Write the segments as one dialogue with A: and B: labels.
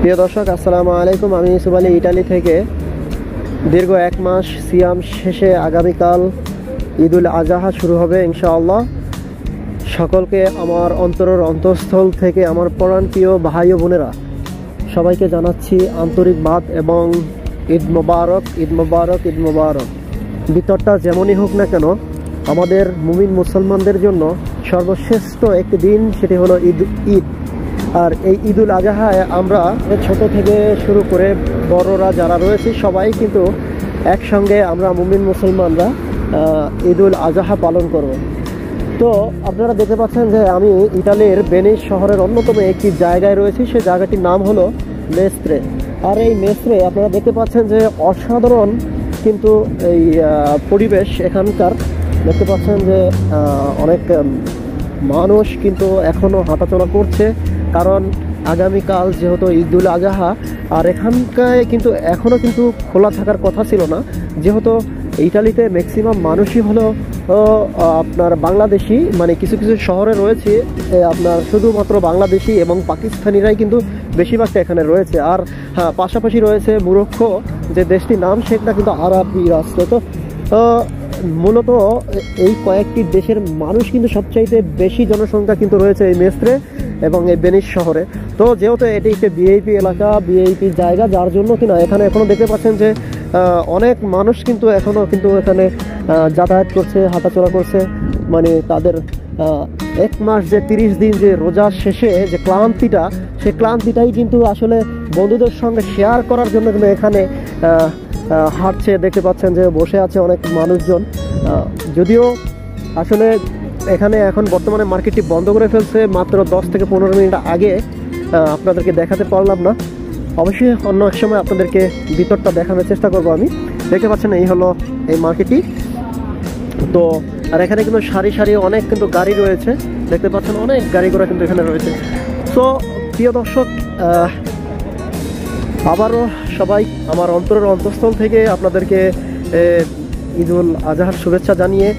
A: প্রিয় দর্শক, আসসালামু আলাইকুম। আমি ইউসুফ আলী, ইটালি থেকে। দীর্ঘ এক মাস সিয়াম শেষে আগামীকাল ঈদুল আজহা শুরু হবে ইনশাআল্লাহ। সকলকে আমার অন্তরের অন্তঃস্থল থেকে, আমার প্রাণপ্রিয় ভাই ও বোনেরা, সবাইকে জানাচ্ছি আন্তরিকবাদ এবং ঈদ মোবারক, ঈদ মোবারক, ঈদ মোবারক। ভিতরটা যেমনই হোক না কেন, আমাদের মুমিন মুসলমানদের জন্য সর্বশ্রেষ্ঠ একটি দিন, সেটি হলো ঈদ। আর এই ঈদুল আজহায় আমরা ছোট থেকে শুরু করে বড়রা যারা রয়েছে সবাই কিন্তু একসঙ্গে আমরা মুমিন মুসলমানরা ঈদুল আজহা পালন করব। তো আপনারা দেখতে পাচ্ছেন যে আমি ইটালির ভেনিস শহরের অন্যতম একটি জায়গায় রয়েছি। সেই জায়গাটির নাম হলো মেস্ত্রে। আর এই মেস্ত্রে আপনারা দেখতে পাচ্ছেন যে অসাধারণ কিন্তু এই পরিবেশ এখানকার। দেখতে পাচ্ছেন যে অনেক মানুষ কিন্তু এখনও হাঁটাচলা করছে, কারণ আগামীকাল যেহেতু ঈদুল আজহা। আর এখানকায় কিন্তু এখনও কিন্তু খোলা থাকার কথা ছিল না, যেহেতু ইটালিতে ম্যাক্সিমাম মানুষই হলো আপনার বাংলাদেশি। মানে কিছু কিছু শহরে রয়েছে আপনার শুধুমাত্র বাংলাদেশি এবং পাকিস্তানিরাই কিন্তু বেশিরভাগটা এখানে রয়েছে। আর হ্যাঁ, পাশাপাশি রয়েছে মুরক্কো, যে দেশটির নাম সেটা কিন্তু আরবি রাষ্ট্র। তো মূলত এই কয়েকটি দেশের মানুষ কিন্তু সবচাইতে বেশি জনসংখ্যা কিন্তু রয়েছে এই মেস্ত্রে এবং এই ভেনিস শহরে। তো যেহেতু এটি একটি ভিআইপি এলাকা, ভিআইপি জায়গা, যার জন্য কিনা এখানে এখনও দেখতে পাচ্ছেন যে অনেক মানুষ কিন্তু এখনও কিন্তু এখানে যাতায়াত করছে, হাঁটাচলা করছে। মানে তাদের এক মাস যে 30 দিন যে রোজা শেষে যে ক্লান্তিটা, সেই ক্লান্তিটাই কিন্তু আসলে বন্ধুদের সঙ্গে শেয়ার করার জন্য কিন্তু এখানে হাঁটছে। দেখতে পাচ্ছেন যে বসে আছে অনেক মানুষজন। যদিও আসলে এখানে এখন বর্তমানে মার্কেটটি বন্ধ করে ফেলছে, মাত্র 10 থেকে 15 মিনিট আগে আপনাদেরকে দেখাতে পারলাম না। অবশ্যই অন্য এক সময় আপনাদেরকে ভিতরটা দেখানোর চেষ্টা করব আমি। দেখতে পাচ্ছেন এই হলো এই মার্কেটটি। তো আর এখানে কিন্তু সারি সারি অনেক কিন্তু গাড়ি রয়েছে। দেখতে পাচ্ছেন অনেক গাড়ি ঘোড়া কিন্তু এখানে রয়েছে। তো প্রিয় দর্শক, আবারও সবাই আমার অন্তরের অন্তঃস্থল থেকে আপনাদেরকে ঈদুল আজহার শুভেচ্ছা জানিয়ে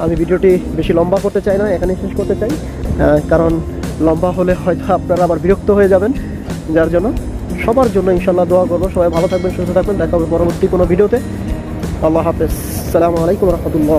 A: আমি ভিডিওটি বেশি লম্বা করতে চাই না, এখানে শেষ করতে চাই, কারণ লম্বা হলে হয়তো আপনারা আবার বিরক্ত হয়ে যাবেন। যার জন্য সবার জন্য ইনশাল্লাহ দোয়া করবো। সবাই ভালো থাকবেন, সুস্থ থাকবেন। দেখা হবে পরবর্তী কোনো ভিডিওতে। আল্লাহ হাফেজ। আসসালামু আলাইকুম রহমতুল্লাহ।